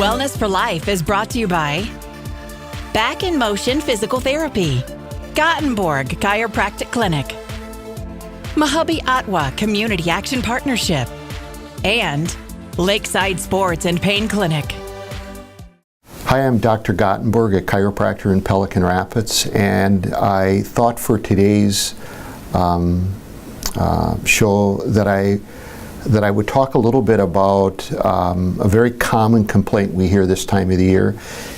Wellness for Life is brought to you by Back in Motion Physical Therapy, Gothenburg Chiropractic Clinic, Mahabi Atwa Community Action Partnership, and Lakeside Sports and Pain Clinic. Hi, I'm Dr. Gothenburg, a chiropractor in Pelican Rapids, and I thought for today's show that I would talk a little bit about a very common complaint we hear this time of the year,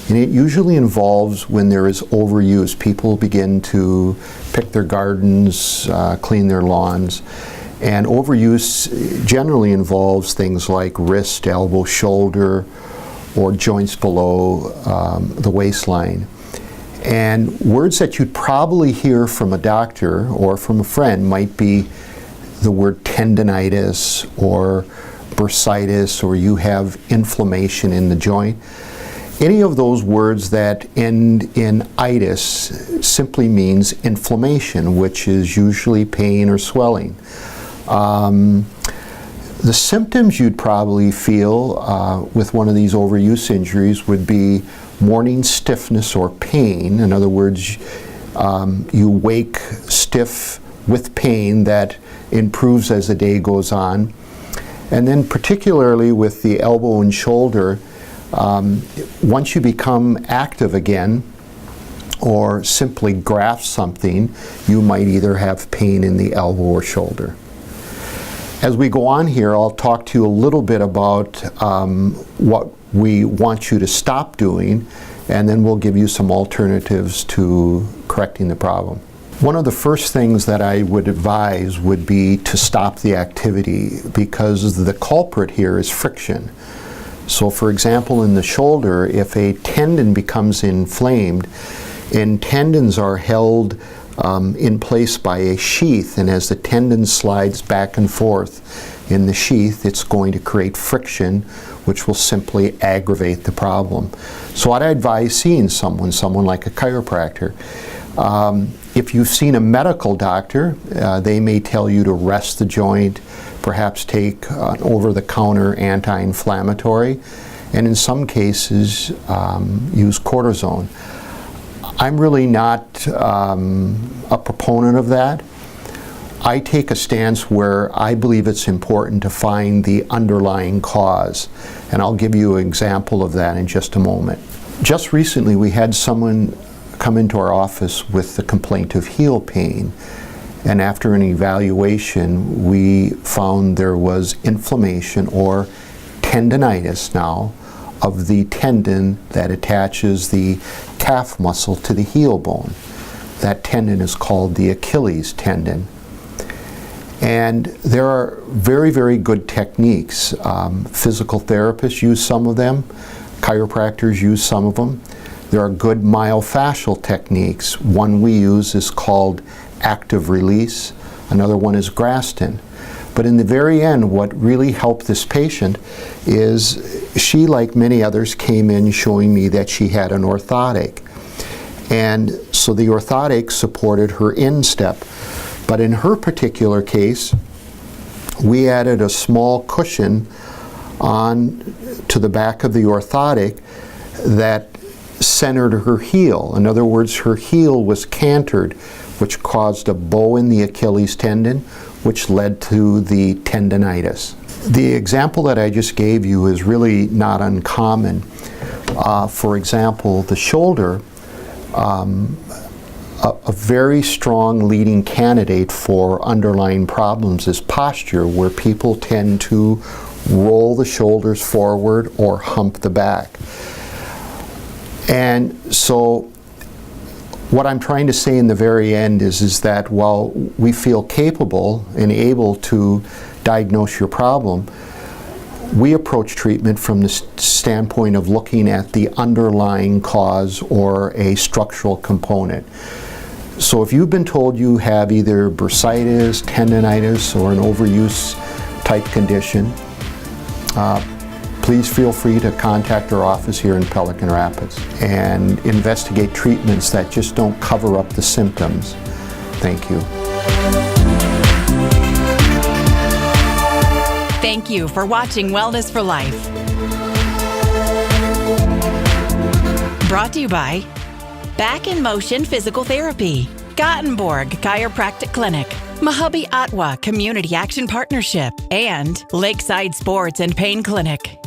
and it usually involves when there is overuse. People begin to pick their gardens, clean their lawns, and overuse generally involves things like wrist, elbow, shoulder, or joints below the waistline. And words that you'd probably hear from a doctor or from a friend might be the word tendinitis or bursitis, or you have inflammation in the joint. Any of those words that end in itis simply means inflammation, which is usually pain or swelling. The symptoms you'd probably feel with one of these overuse injuries would be morning stiffness or pain. In other words, you wake stiff with pain that improves as the day goes on. And then particularly with the elbow and shoulder, once you become active again or simply grasp something, you might either have pain in the elbow or shoulder. As we go on here, I'll talk to you a little bit about what we want you to stop doing, and then we'll give you some alternatives to correcting the problem. One of the first things that I would advise would be to stop the activity, because the culprit here is friction. So for example, in the shoulder, if a tendon becomes inflamed, and tendons are held in place by a sheath, and as the tendon slides back and forth in the sheath, it's going to create friction, which will simply aggravate the problem. So I'd advise seeing someone like a chiropractor. If you've seen a medical doctor, they may tell you to rest the joint, perhaps take an over-the-counter anti-inflammatory, and in some cases use cortisone. I'm really not a proponent of that. I take a stance where I believe it's important to find the underlying cause, and I'll give you an example of that in just a moment. Just recently we had someone come into our office with the complaint of heel pain, and after an evaluation we found there was inflammation or tendinitis now of the tendon that attaches the calf muscle to the heel bone. That tendon is called the Achilles tendon. And there are very, very good techniques. Physical therapists use some of them, chiropractors use some of them. There are good myofascial techniques. One we use is called active release. Another one is Graston. But in the very end, what really helped this patient is she, like many others, came in showing me that she had an orthotic. And so the orthotic supported her instep. But in her particular case, we added a small cushion on to the back of the orthotic that centered her heel. In other words, her heel was cantered, which caused a bow in the Achilles tendon, which led to the tendinitis. The example that I just gave you is really not uncommon. For example, the shoulder, a very strong leading candidate for underlying problems is posture, where people tend to roll the shoulders forward or hump the back. And so what I'm trying to say in the very end is that while we feel capable and able to diagnose your problem, we approach treatment from the standpoint of looking at the underlying cause or a structural component. So if you've been told you have either bursitis, tendinitis, or an overuse type condition, please feel free to contact our office here in Pelican Rapids and investigate treatments that just don't cover up the symptoms. Thank you. Thank you for watching Wellness for Life. Brought to you by Back in Motion Physical Therapy, Gothenburg Chiropractic Clinic, Mojave Ottawa Community Action Partnership, and Lakeside Sports and Pain Clinic.